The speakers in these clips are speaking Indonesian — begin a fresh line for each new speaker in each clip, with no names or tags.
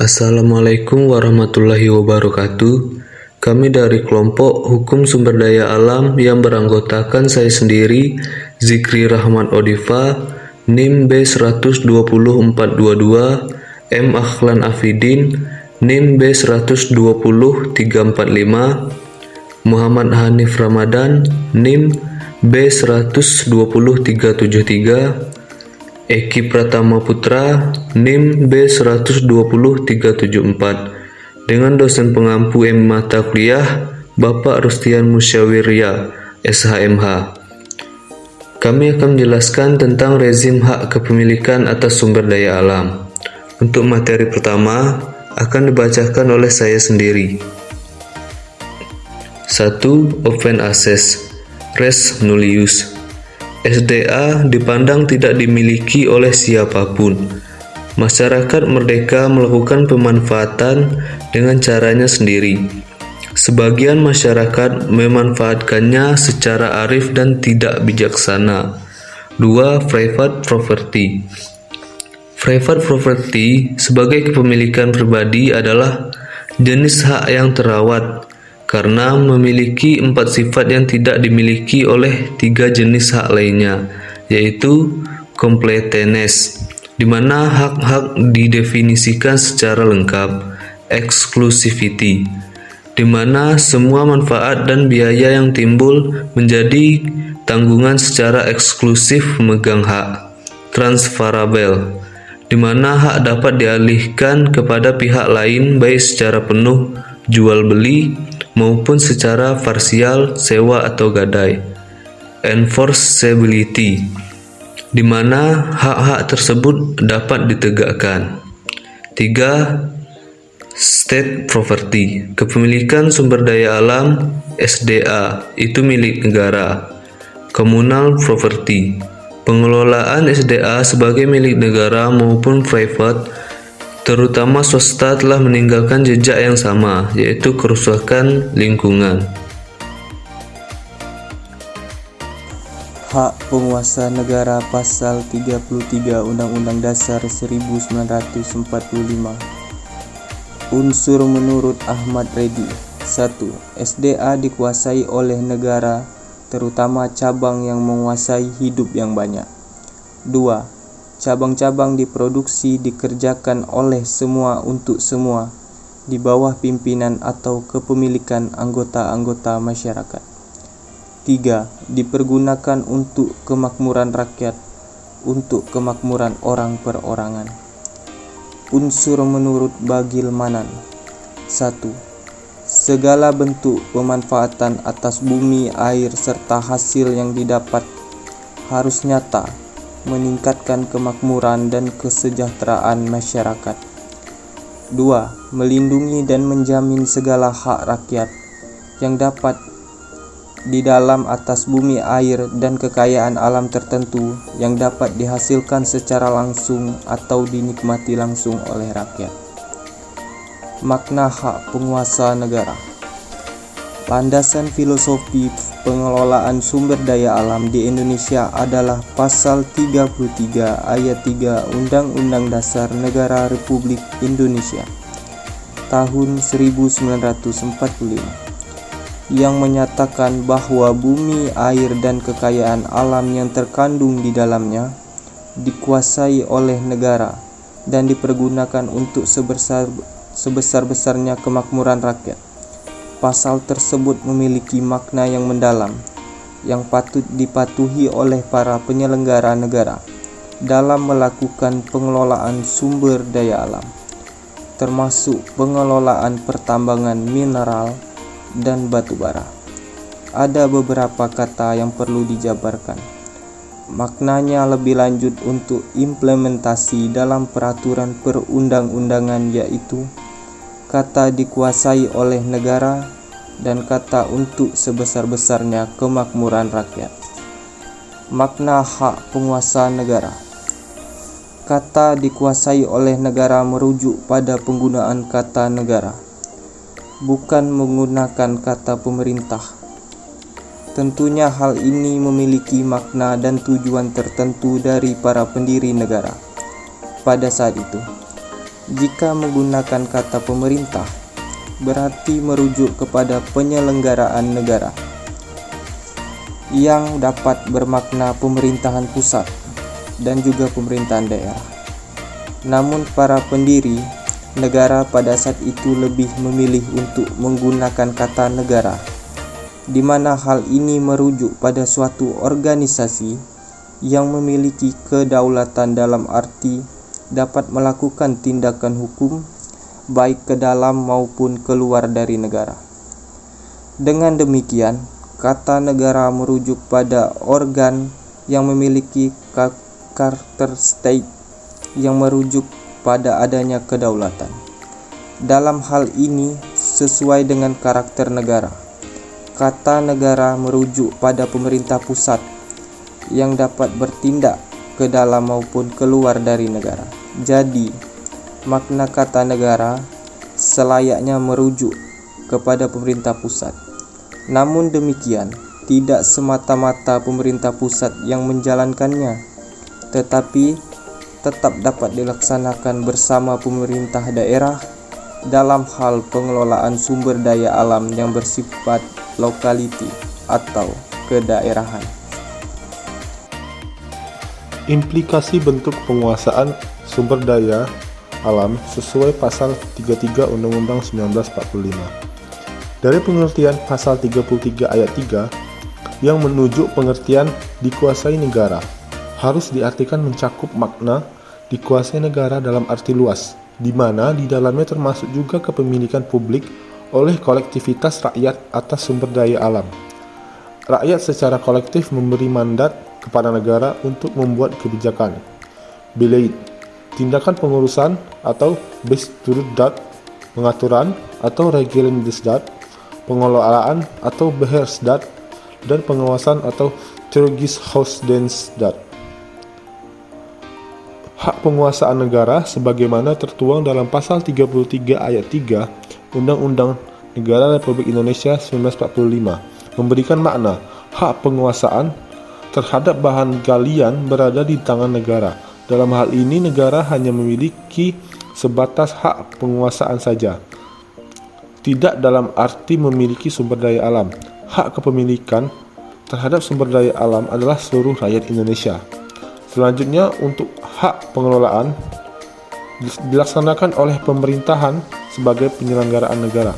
Assalamualaikum warahmatullahi wabarakatuh. Kami dari kelompok Hukum Sumber Daya Alam yang beranggotakan saya sendiri, Zikri Rahman Odiva, NIM B120422, M Akhlan Afidin, NIM B120345, Muhammad Hanif Ramadan, NIM B120373, Eki Pratama Putra, NIM B120374, dengan dosen pengampu mata kuliah Bapak Rustian Musyawirya, SHMH. Kami akan menjelaskan tentang rezim hak kepemilikan atas sumber daya alam. Untuk materi pertama akan dibacakan oleh saya sendiri. 1. Open Access, Res Nullius. SDA dipandang tidak dimiliki oleh siapapun. Masyarakat merdeka melakukan pemanfaatan dengan caranya sendiri. Sebagian masyarakat memanfaatkannya secara arif dan tidak bijaksana. 2. Private Property. Private property sebagai kepemilikan pribadi adalah jenis hak yang terawat karena memiliki 4 sifat yang tidak dimiliki oleh 3 jenis hak lainnya, yaitu completeness, di mana hak-hak didefinisikan secara lengkap, exclusivity, di mana semua manfaat dan biaya yang timbul menjadi tanggungan secara eksklusif pemegang hak, transferable, di mana hak dapat dialihkan kepada pihak lain baik secara penuh, jual beli, maupun secara parsial, sewa atau gadai, enforceability, di mana hak-hak tersebut dapat ditegakkan. 3. State Property. Kepemilikan sumber daya alam SDA itu milik negara. Communal Property. Pengelolaan SDA sebagai milik negara maupun private, terutama swasta, telah meninggalkan jejak yang sama, yaitu kerusakan lingkungan.
Hak penguasa negara Pasal 33 Undang-Undang Dasar 1945. Unsur menurut Ahmad Reddy. 1. SDA dikuasai oleh negara, terutama cabang yang menguasai hidup yang banyak. 2. Cabang-cabang diproduksi dikerjakan oleh semua untuk semua di bawah pimpinan atau kepemilikan anggota-anggota masyarakat. 3. Dipergunakan untuk kemakmuran rakyat, untuk kemakmuran orang perorangan. Unsur menurut Bagilmanan. 1. Segala bentuk pemanfaatan atas bumi, air, serta hasil yang didapat harus nyata meningkatkan kemakmuran dan kesejahteraan masyarakat. 2. Melindungi dan menjamin segala hak rakyat yang dapat di dalam atas bumi, air, dan kekayaan alam tertentu yang dapat dihasilkan secara langsung atau dinikmati langsung oleh rakyat. Makna hak penguasa negara. Landasan filosofi pengelolaan sumber daya alam di Indonesia adalah Pasal 33 Ayat 3 Undang-Undang Dasar Negara Republik Indonesia tahun 1945 yang menyatakan bahwa bumi, air, dan kekayaan alam yang terkandung di dalamnya dikuasai oleh negara dan dipergunakan untuk sebesar-besarnya kemakmuran rakyat. Pasal tersebut memiliki makna yang mendalam yang patut dipatuhi oleh para penyelenggara negara dalam melakukan pengelolaan sumber daya alam, termasuk pengelolaan pertambangan mineral dan batu bara. Ada beberapa kata yang perlu dijabarkan. Maknanya lebih lanjut untuk implementasi dalam peraturan perundang-undangan, yaitu kata dikuasai oleh negara dan kata untuk sebesar-besarnya kemakmuran rakyat. Makna hak penguasa negara. Kata dikuasai oleh negara merujuk pada penggunaan kata negara, bukan menggunakan kata pemerintah. Tentunya hal ini memiliki makna dan tujuan tertentu dari para pendiri negara pada saat itu. Jika menggunakan kata pemerintah, berarti merujuk kepada penyelenggaraan negara yang dapat bermakna pemerintahan pusat dan juga pemerintahan daerah. Namun para pendiri negara pada saat itu lebih memilih untuk menggunakan kata negara, di mana hal ini merujuk pada suatu organisasi yang memiliki kedaulatan dalam arti dapat melakukan tindakan hukum baik ke dalam maupun keluar dari negara. Dengan demikian, kata negara merujuk pada organ yang memiliki karakter state yang merujuk pada adanya kedaulatan. Dalam hal ini, sesuai dengan karakter negara, kata negara merujuk pada pemerintah pusat yang dapat bertindak ke dalam maupun keluar dari negara. Jadi, makna kata negara selayaknya merujuk kepada pemerintah pusat. Namun demikian, tidak semata-mata pemerintah pusat yang menjalankannya, tetapi tetap dapat dilaksanakan bersama pemerintah daerah dalam hal pengelolaan sumber daya alam yang bersifat lokality atau kedaerahan.
Implikasi bentuk penguasaan sumber daya alam sesuai pasal 33 Undang-Undang 1945. Dari pengertian pasal 33 ayat 3 yang menuju pengertian dikuasai negara, harus diartikan mencakup makna dikuasai negara dalam arti luas, di mana di dalamnya termasuk juga kepemilikan publik oleh kolektivitas rakyat atas sumber daya alam. Rakyat secara kolektif memberi mandat kepada negara untuk membuat kebijakan, tindakan pengurusan atau bestuurdat, pengaturan atau regelendesdat, pengelolaan atau beheersdat, dan pengawasan atau toezichthoudensdat. Hak penguasaan negara sebagaimana tertuang dalam pasal 33 ayat 3 Undang-Undang Negara Republik Indonesia 1945 memberikan makna hak penguasaan terhadap bahan galian berada di tangan negara. Dalam hal ini negara hanya memiliki sebatas hak penguasaan saja, tidak dalam arti memiliki sumber daya alam. Hak kepemilikan terhadap sumber daya alam adalah seluruh rakyat Indonesia. Selanjutnya, untuk hak pengelolaan dilaksanakan oleh pemerintahan sebagai penyelenggaraan negara.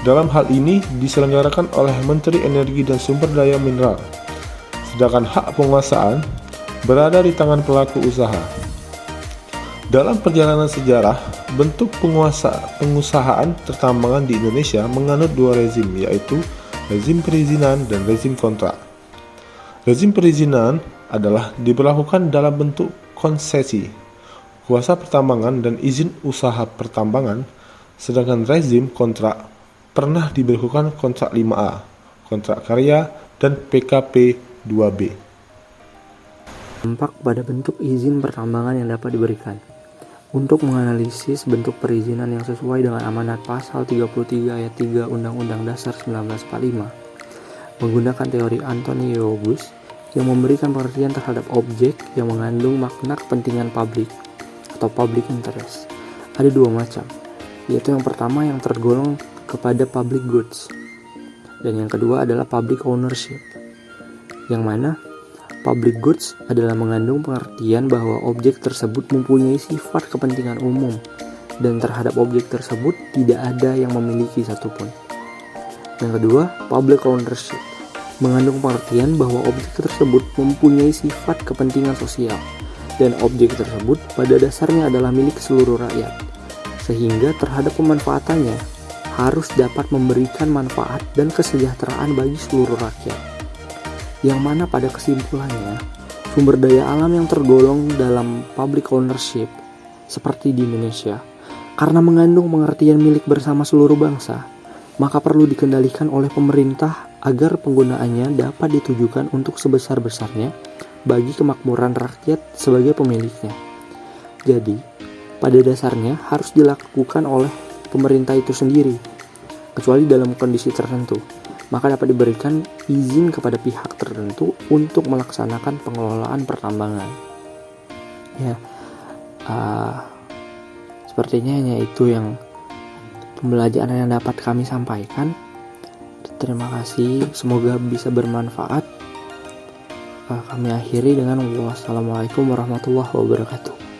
Dalam hal ini diselenggarakan oleh Menteri Energi dan Sumber Daya Mineral. Sedangkan hak penguasaan berada di tangan pelaku usaha. Dalam perjalanan sejarah, bentuk pengusahaan pertambangan di Indonesia menganut dua rezim, yaitu rezim perizinan dan rezim kontrak. Rezim perizinan adalah diberlakukan dalam bentuk konsesi, kuasa pertambangan dan izin usaha pertambangan, sedangkan rezim kontrak pernah diberlakukan kontrak 5A, kontrak karya, dan PKP 2B.
Dampak pada bentuk izin pertambangan yang dapat diberikan. Untuk menganalisis bentuk perizinan yang sesuai dengan amanat pasal 33 ayat 3 Undang-Undang Dasar 1945, menggunakan teori Anthony Rogers yang memberikan pengertian terhadap objek yang mengandung makna kepentingan publik atau public interest. Ada dua macam, yaitu yang pertama yang tergolong kepada public goods, dan yang kedua adalah public ownership, yang mana public goods adalah mengandung pengertian bahwa objek tersebut mempunyai sifat kepentingan umum dan terhadap objek tersebut tidak ada yang memiliki satupun. Yang kedua, public ownership mengandung pengertian bahwa objek tersebut mempunyai sifat kepentingan sosial dan objek tersebut pada dasarnya adalah milik seluruh rakyat, sehingga terhadap pemanfaatannya harus dapat memberikan manfaat dan kesejahteraan bagi seluruh rakyat. Yang mana pada kesimpulannya, sumber daya alam yang tergolong dalam public ownership seperti di Indonesia, karena mengandung pengertian milik bersama seluruh bangsa, maka perlu dikendalikan oleh pemerintah agar penggunaannya dapat ditujukan untuk sebesar-besarnya bagi kemakmuran rakyat sebagai pemiliknya. Jadi, pada dasarnya harus dilakukan oleh pemerintah itu sendiri, kecuali dalam kondisi tertentu. Maka dapat diberikan izin kepada pihak tertentu untuk melaksanakan pengelolaan pertambangan. Ya, Sepertinya hanya itu yang pembelajaran yang dapat kami sampaikan. Terima kasih, semoga bisa bermanfaat. Kami akhiri dengan wassalamualaikum warahmatullahi wabarakatuh.